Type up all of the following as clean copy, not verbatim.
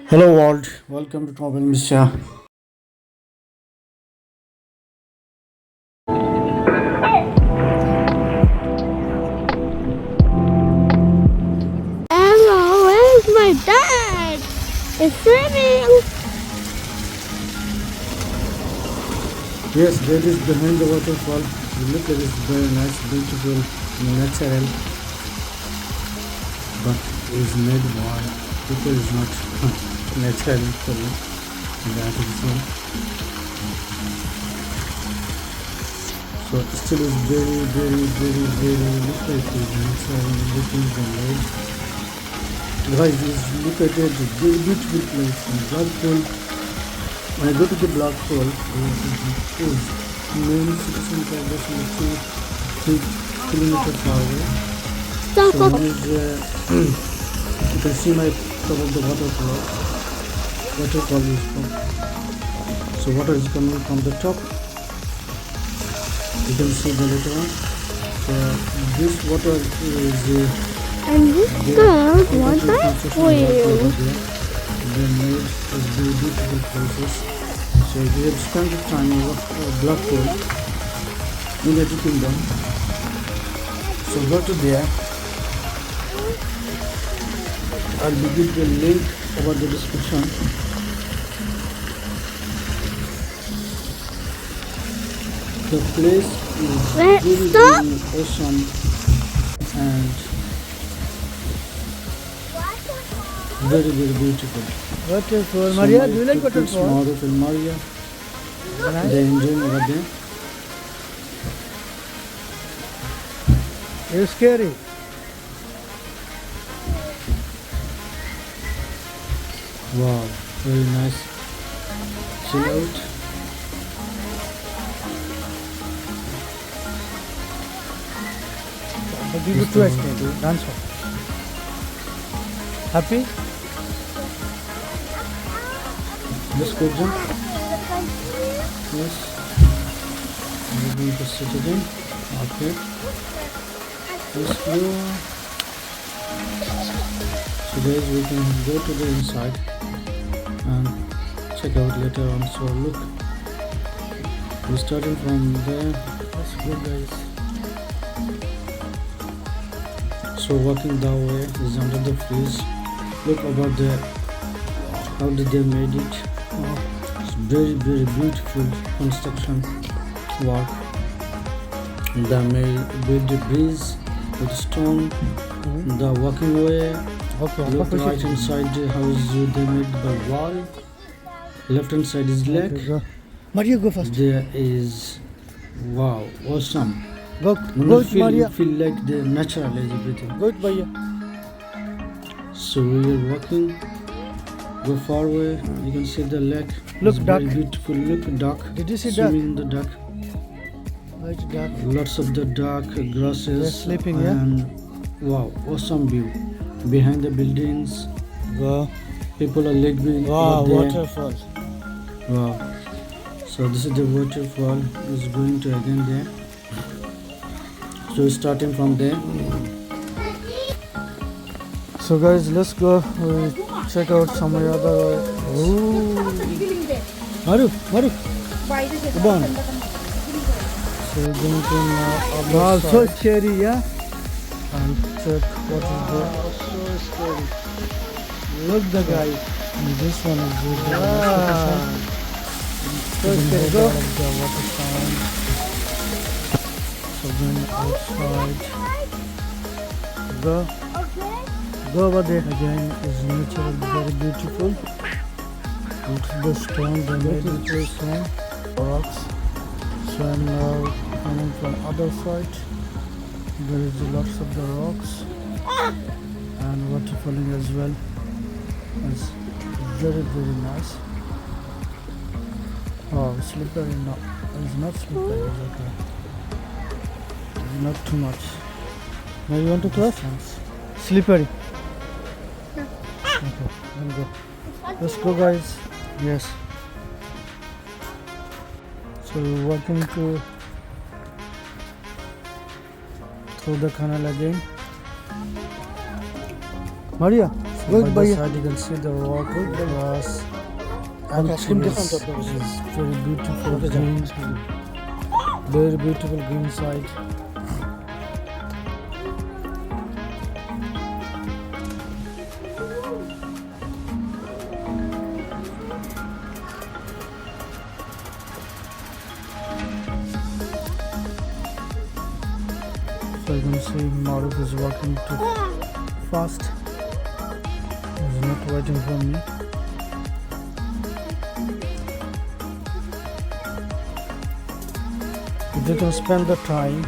Hello world, welcome to Travel Misha. Emma, where's my dad? It's swimming. Yes, that is behind the waterfall. Look at this very nice, beautiful, natural, but is made by people is not natural for me. The artificial. So still is very look at it natural looking the made. Guys, look at it, very beautiful place in Blackpool. When I go to the Blackpool, is main city center just 2 3 kilometers far away. Stop. So you can see my top of the waterfall. Waterfall is from. So water is coming from the top. You can see the later on. So this water is And this girl wants that whale. they made as very beautiful places. So we have spent the time in Blackpool, United Kingdom. So go to there. I'll be give the link about the description. The place is Let's very stop. awesome and very beautiful. Waterfall. So Maria, my do you like kids, waterfall? Maruf and Maria, Nice. they're enjoying over there. It's scary. Wow, very nice. Chill out. But you Yes, too sir. excited. Dance for. Happy? Let's go jump. Yes. We're going to sit again. Okay. Let's go. So guys, we can go to the inside and check out later on. So look, we're starting from there. That's good, guys. So walking that way is under the freeze. Look about the how did they made it. It's very beautiful construction work. They made with the bridge with stone. The walking way. Okay. Look right hand side house they made by wall. Left hand side is lake. Okay, go. Maria, go first. There is wow, awesome. Go, When go you with Maria. feel like the natural is everything. Go with Maria. So we are walking. Go far away. You can see the lake. Look, It's duck. very beautiful. Look, duck. Did you see Swimming in the duck. White duck. Lots of the duck grasses. They're sleeping, yeah? And wow, awesome view. Behind the buildings, Go. people are living Wow, over there. waterfall. Wow. So this is the waterfall. Is going to again there. So starting from there. So guys, let's go. We'll check out some other. Ooh. Maru, come on. So we're going to wow, so scary, yeah. And check what is there. So scary. Look the guy. And this one is with the So scary. Go. the water sound. So going outside. Go over there. Again is natural, very beautiful. It's the stone, they made it with stone, rocks. So I'm now coming from other side. There is lots of the rocks and waterfalling as well. It's very nice. Oh, slippery no. It's not slippery, it's okay. Not too much. Now you want to cross? Slippery. Okay, then go. Let's go, guys. Yes. So we're walking through the canal again. Maria, Look, by the bhaiya. side you can see the rock, grass, and Okay, skim trees. this on top of it. It's very beautiful Okay, green, John. very beautiful green side. So you can see Maruf is walking too fast. He's not waiting for me. If you can spend the time,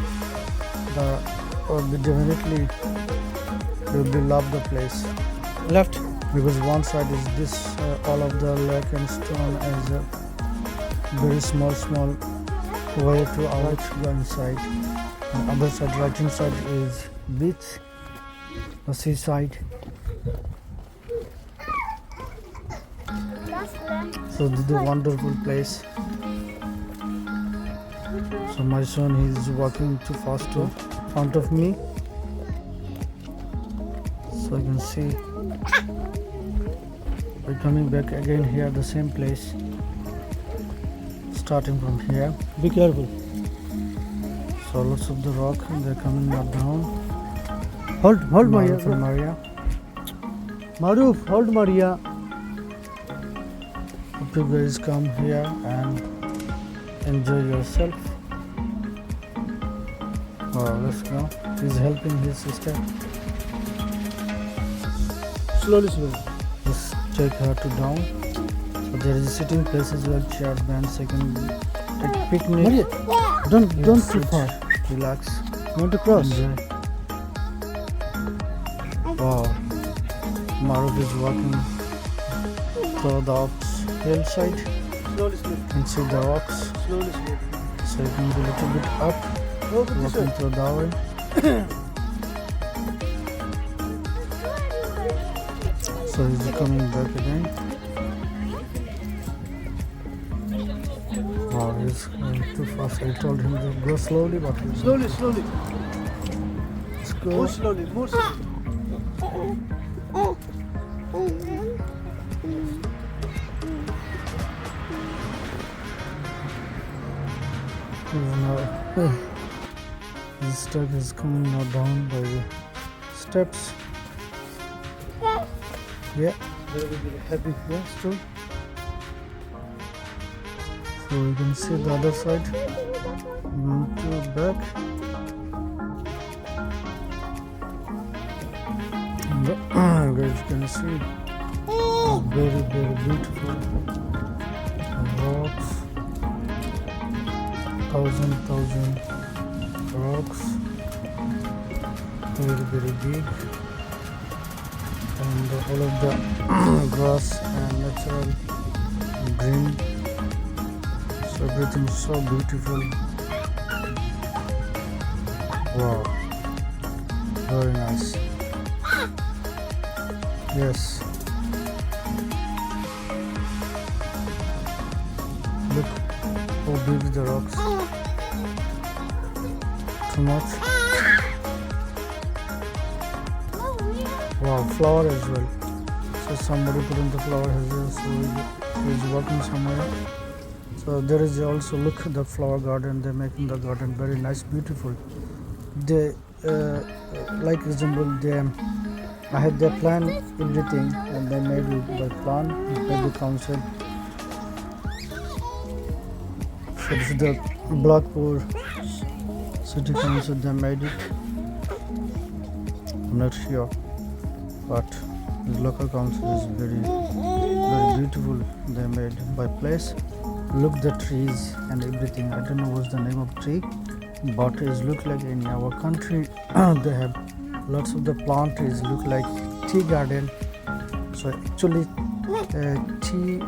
or definitely you will love the place. Left. Because one side is this, all of the lake and stone as a very small way to out go inside. And other side, right hand side is beach, the seaside. So this is a wonderful place. So my son is walking too fast in front of me. So you can see we're coming back again here, the same place. Starting from here. Be careful. So lots of the rock, they're coming up down. Hold, Maruf and Maria. Maria. Maruf, hold Maria. Hope you guys come here and enjoy yourself. Oh, let's go. He's helping his sister. Slowly, slowly. Just take her to down. So there is a sitting place as well, chair bench. I can take picnic. Maria, don't too sit, far. relax, You want to cross? enjoy. Wow, Maruf is walking to the hillside. Slowly, slowly. You can see the rocks. Slowly, slowly. So you can go a little bit up, Go this walking way. through the way. So he's coming back again. Wow, he's going too fast. I told him to go slowly, but he's Slowly, slowly. Let's go. More slowly, more slowly. Now, this step is coming now down by the steps. Yeah, Very, very happy. yes, true. So you can see the other side. To back. And guys, you can see it's very, very beautiful rocks. Thousand rocks. Very, very big. And all of the grass and natural green. So everything is so beautiful. Wow, very nice. Yes, look how big the rocks. Too much. Wow, flower as well. So somebody put in the flower as well. So he's working somewhere. So there is also, look, the flower garden. They're making the garden very nice, beautiful. They like resemble them. I had their plan everything, and they made it by plan by the council. So this is the Blackpool city council. They made it. I'm not sure, but the local council is very, very beautiful. They made by place. Look the trees and everything. I don't know what's the name of tree, but it look like in our country they have lots of the plant trees look like tea garden. So actually tea,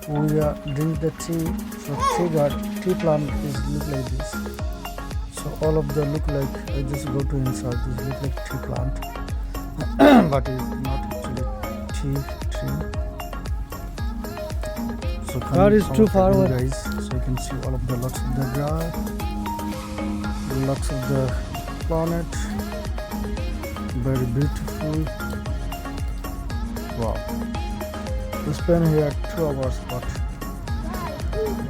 we drink the tea. So tea plant is look like this. So all of them look like, I just go to inside, this look like tea plant but it's not actually tea tree. So Car is too far away. guys, so you can see all of the lots of the grass, lots of the planet, very beautiful. Wow. We spent here 2 hours, but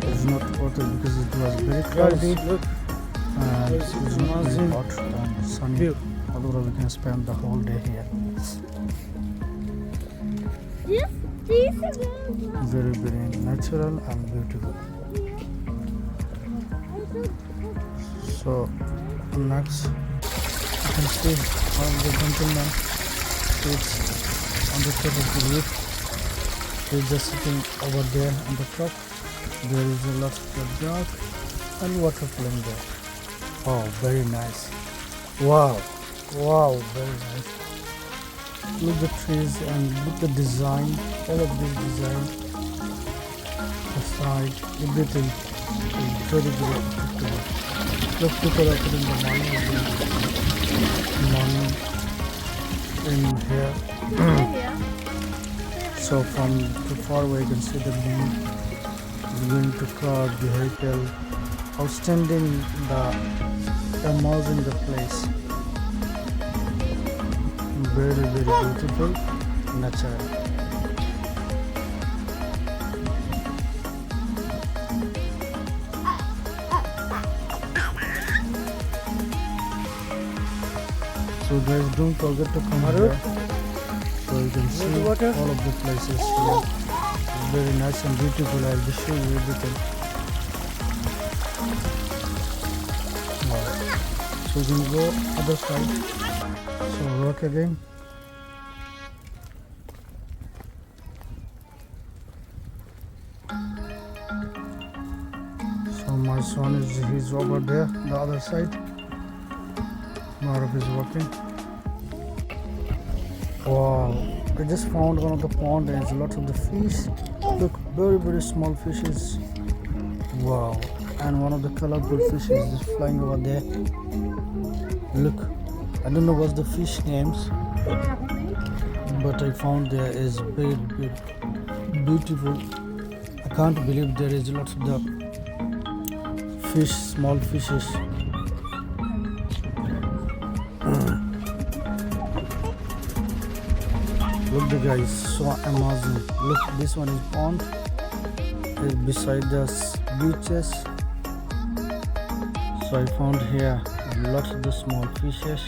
it's not worth it because it was very cloudy Guys, look. and Guys, it's not very amazing hot and sunny. view. Although we can spend the whole day here. Very, very natural and beautiful. So next you can see all the gentlemen sits on the top of the roof. He's just sitting over there on the top. There is a lot of dog and water flowing there. Oh, very nice. Wow, wow, very nice. Look the trees and look the design, all of this design, the side, everything is very, very beautiful. Look, people are putting the money in here. So from too far away you can see the view, going to car, vehicle, outstanding, the amazing the place. Very, very beautiful, natural. So guys, don't forget to come here. So you can see all of the places here. It's very nice and beautiful. I'll be showing you everything. Wow. So we can go other side. So walk again. So my son he's over there, the other side. Marv is walking. Wow, I just found one of the pond and there's lots of the fish. Look, very, very small fishes. Wow, and one of the colorful fishes is flying over there. Look, I don't know what's the fish names, but I found there is very, very beautiful. I can't believe there is lots of the fish, small fishes. Look the guys, so amazing. Look, this one is pond. It's beside the beaches. So I found here lots of the small fishes.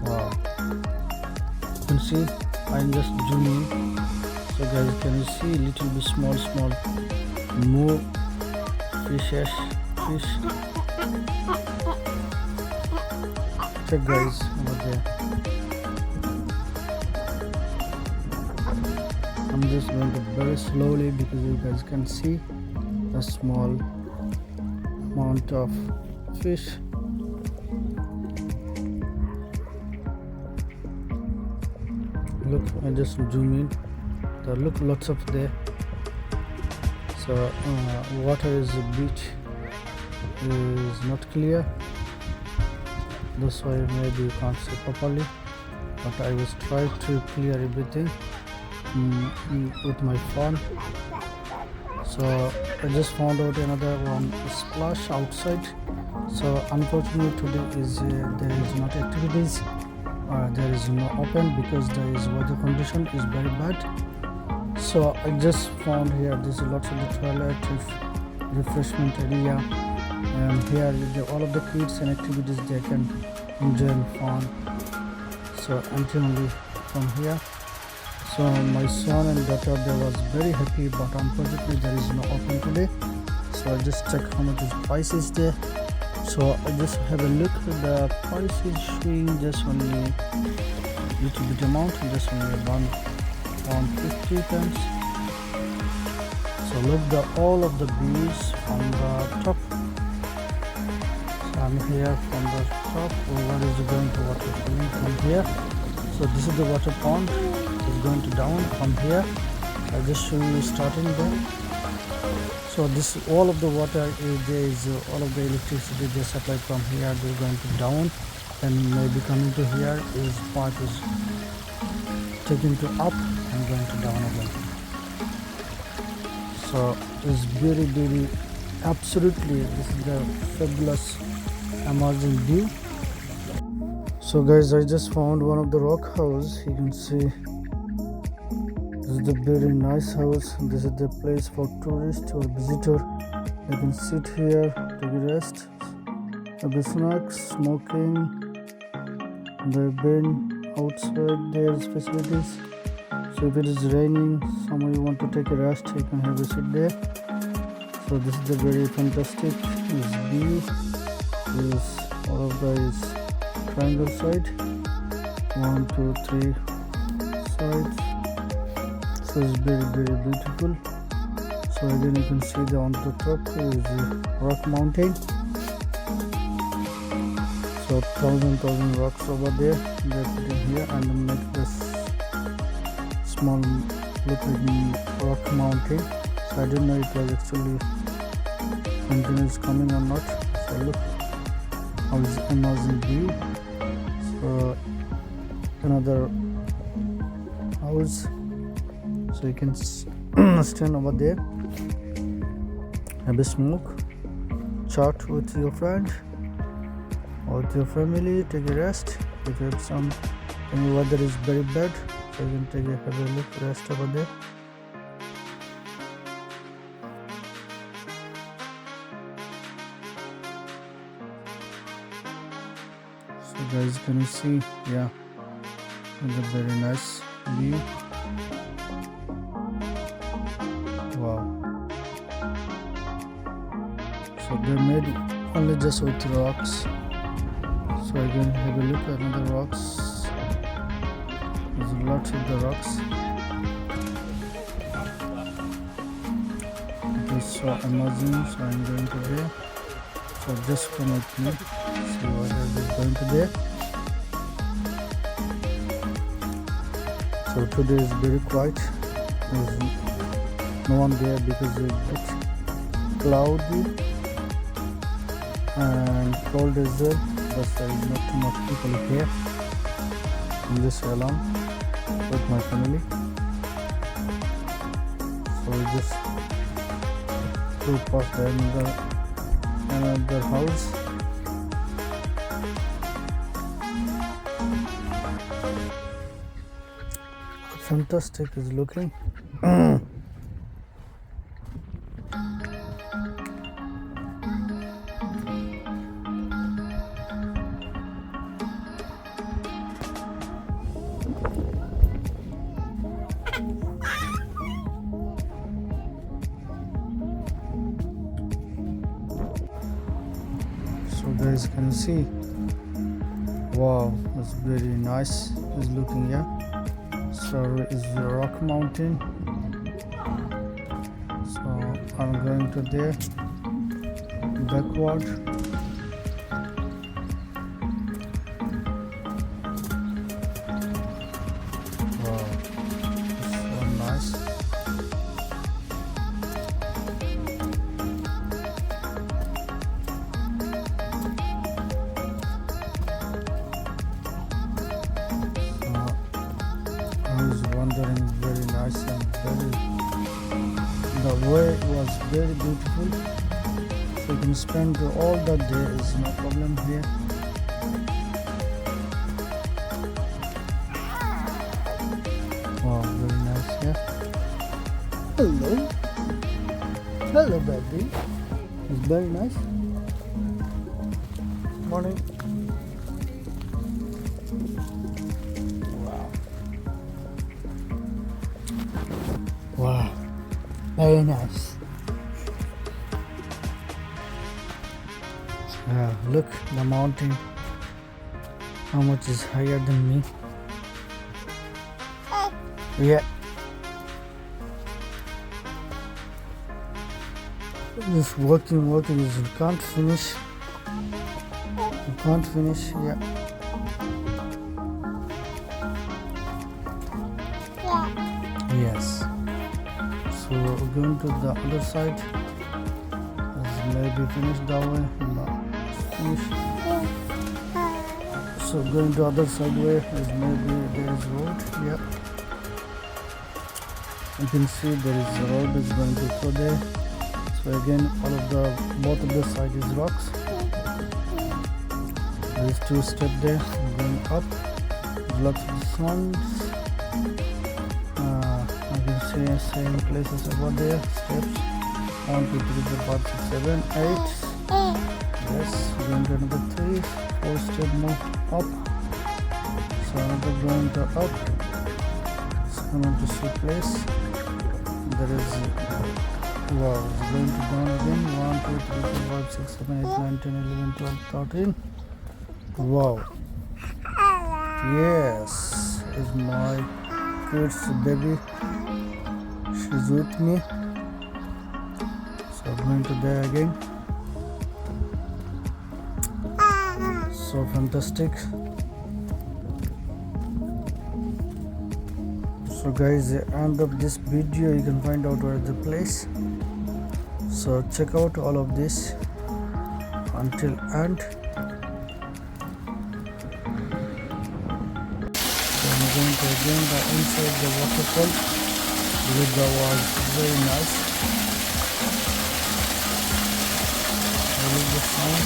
Wow. You can see, I'm just zooming. So guys, can you see little bit small more fish. Check guys over there. I'm just going to very slowly because you guys can see the small amount of fish. Look, I just zoom in. There look lots of there. So water is a beach is not clear. That's why maybe you can't see properly. But I was trying to clear everything with my phone. So I just found out another one splash outside. So unfortunately today is there is not activities. There is no open because there is weather condition is very bad. So I just found here there's lots of the toilet refreshment area, and here all of the kids and activities they can enjoy and fun. So until only from here. So my son and daughter they was very happy, but unfortunately there is no open today. So I just check how much is price is there. So I just have a look. The price is showing just only little bit amount, just only 150 times. So look all of the views from the top. So I'm here from the top. What is going to water from here? So this is the water pond. It's going to down from here. I'll just show you starting there. So this all of the water there is all of the electricity they supply from here. They're going to down and maybe coming to here is pipe is taken to up and going to down again. So it's very, very absolutely this is the fabulous amazing view. So So guys, I just found one of the rock house. You can see this is the very nice house. This is the place for tourist or visitor. They can sit here, take a rest, have a snack, smoking. They've been outside there's facilities. So if it is raining, someone you want to take a rest, you can have a sit there. So this is the very fantastic view. This all of the is triangle side. 1, 2, 3 sides. So it's very beautiful. So again you can see the on the top is rock mountain. So thousand rocks over there. They're putting here and make this small look like rock mountain. So I didn't know it was actually continuous coming or not. So look how is amazing view. So another house. So you can stand over there, have a smoke, chat with your friend or with your family, take a rest. If you have some, and the weather is very bad, so you can have a look, rest over there. So guys, can you see? Yeah, it's a very nice view. Wow. So they made only just with rocks. So again have a look at another rocks. There's lots of the rocks. It is so amazing. So I'm going to there. So just come with me. See what I is going to there. So today is very quiet. There's no one there because it's cloudy and cold as well, but there is not too much people here. I'm just alone with my family, so we just go past another house. Fantastic is looking. So guys, can you see? Wow, it's very nice. It's looking, yeah. So it's the rock mountain. So I'm going to there backward. Wow, it's so nice. I was wandering very nice and the way was very beautiful. So you can spend all the day, is no problem here. Wow, very nice, yeah. Hello. Hello, baby. It's very nice. Morning. Wow, very nice. Look, the mountain, how much is higher than me. Yeah. Just walking is you can't finish. You can't finish, yeah. Yes. So going to the other side. Maybe finish that way. No, finish. So going to other side way is maybe there is road. Yeah. You can see there is a road is going to go there. So again, both of the side is rocks. These two step there, going up, blocks the sun. I can see same places over there, steps 1 2 3 4 5 6 7 8. Yes, going to another 3 4 step more up. So another going to up. It's coming to see place. There is wow, it's going to down again. 1 2 3 4 5 6 7 8 9 10 11 12 13. Wow. Yes, is my kids baby. She's with me. So I'm going to there again. So fantastic. So guys, the end of this video you can find out where the place. So check out all of this until end. So I'm going to again the inside the waterfall. The weather was very nice. I love the sound.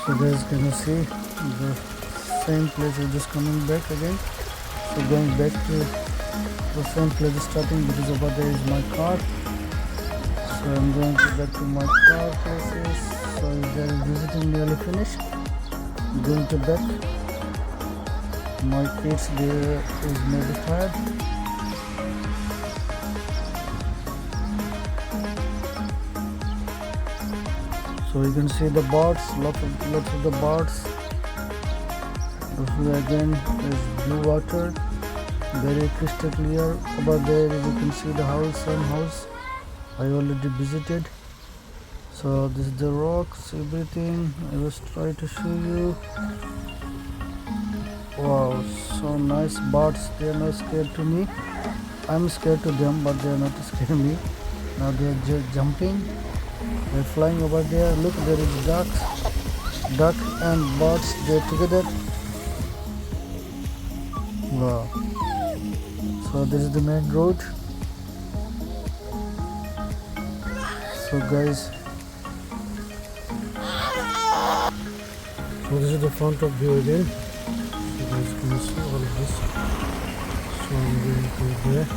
So guys, can you see the same place is just coming back again. So going back to the same place starting because over there is my car. So I'm going to back to my car places. So there is visiting nearly finished. I'm going to back. My kids there is maybe tired. So you can see the birds, lots of the birds. This again is blue water, very crystal clear. Over there you can see the house, same house I already visited. So this is the rocks, everything. I was trying to show you. Wow, so nice birds. They are not scared to me. I'm scared to them, but they are not scaring me. Now they are just jumping. They're flying over there. Look, there is duck and birds. They're together. Wow. So this is the main road. So guys, so this is the front of view again. So guys can see all of this. So I'm going to go there.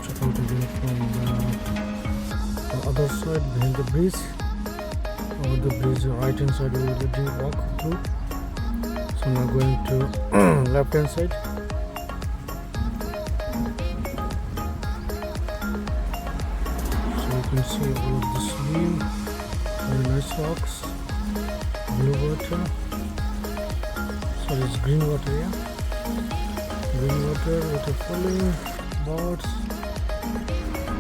Check out again from the other side behind the bridge. Over the bridge, right hand side we already walk through. So now going to left hand side. So you can see all of this view. Very nice rocks, blue water. Sorry, it's green water, yeah. Green water, water falling, birds.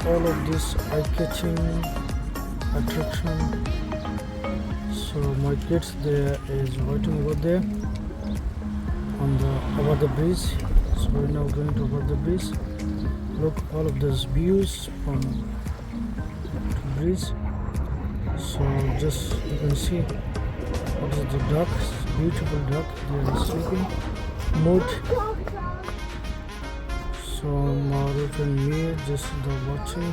All of this eye-catching attraction. So my kids there is waiting over there on the over the bridge. So we're now going to over the bridge. Look all of those views from the bridge. So just you can see what is the ducks beautiful duck. They are sleeping mood. So Maruf and me just watching.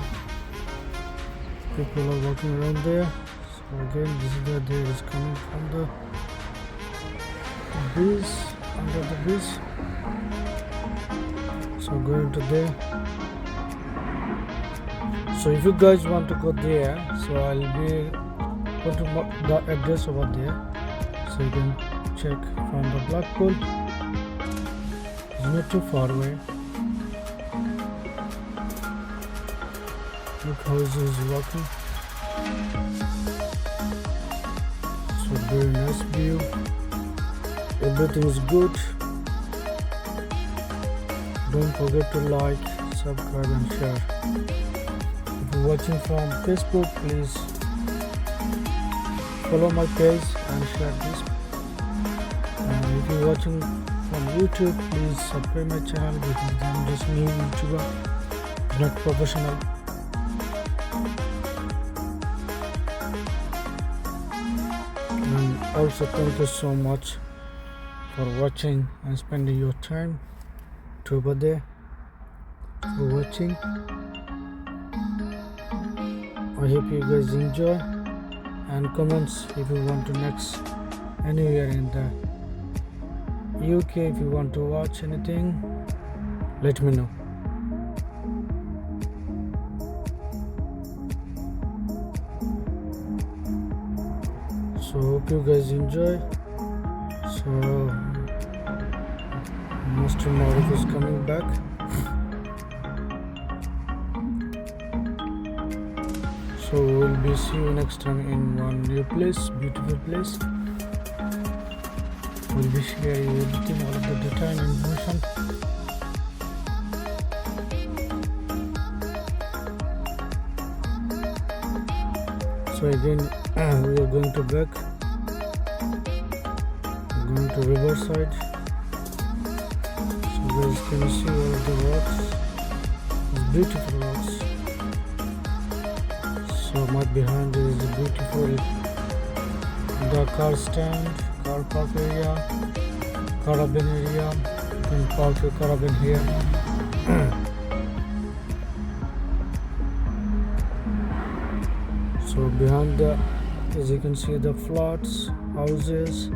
People are walking around there. So again, this is the day is coming from the breeze, under the breeze. So going to there. So if you guys want to go there, so I'll be putting the address over there, so you can check from the Blackpool. It's not too far away. Look how he is walking. So very nice view. Everything is good. Don't forget to like, subscribe and share. If you're watching from Facebook, please follow my page and share this. And if you're watching from YouTube, please subscribe my channel because I'm just new YouTuber, not professional. And also thank you so much for watching and spending your time to over there for watching. I hope you guys enjoy, and comments if you want to next anywhere in the UK. If you want to watch anything, let me know. So hope you guys enjoy. So Mr. Maruf is coming back. So we'll be see you next time in one new place, beautiful place. We'll be sharing everything, all of the data and information. So again, we are going to back. We're going to riverside. So guys can see all of the rocks. It's beautiful rocks. So much behind is a beautiful the car stand, car park area, caravan area. You can park your caravan here. So behind the, as you can see, the flats, houses.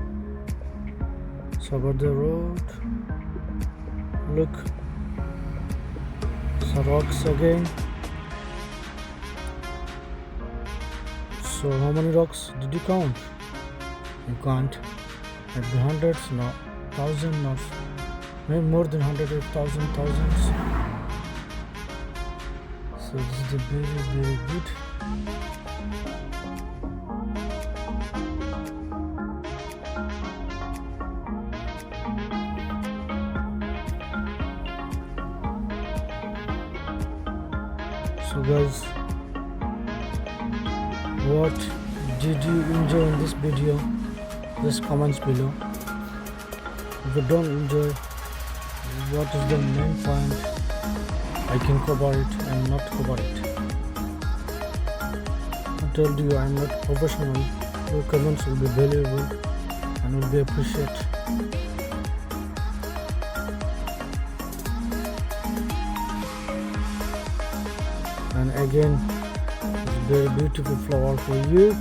So about the road, look, some rocks again. So how many rocks did you count? You can't. At the hundreds, no, thousand, no, maybe more than 100 thousands. So this is the very good. So guys, what did you enjoy in this video? Just comments below. If you don't enjoy, what is the main point? I can cover it and not cover it. I told you I'm not professional. Your comments will be valuable and will be appreciated. And again, it's very beautiful flower for you.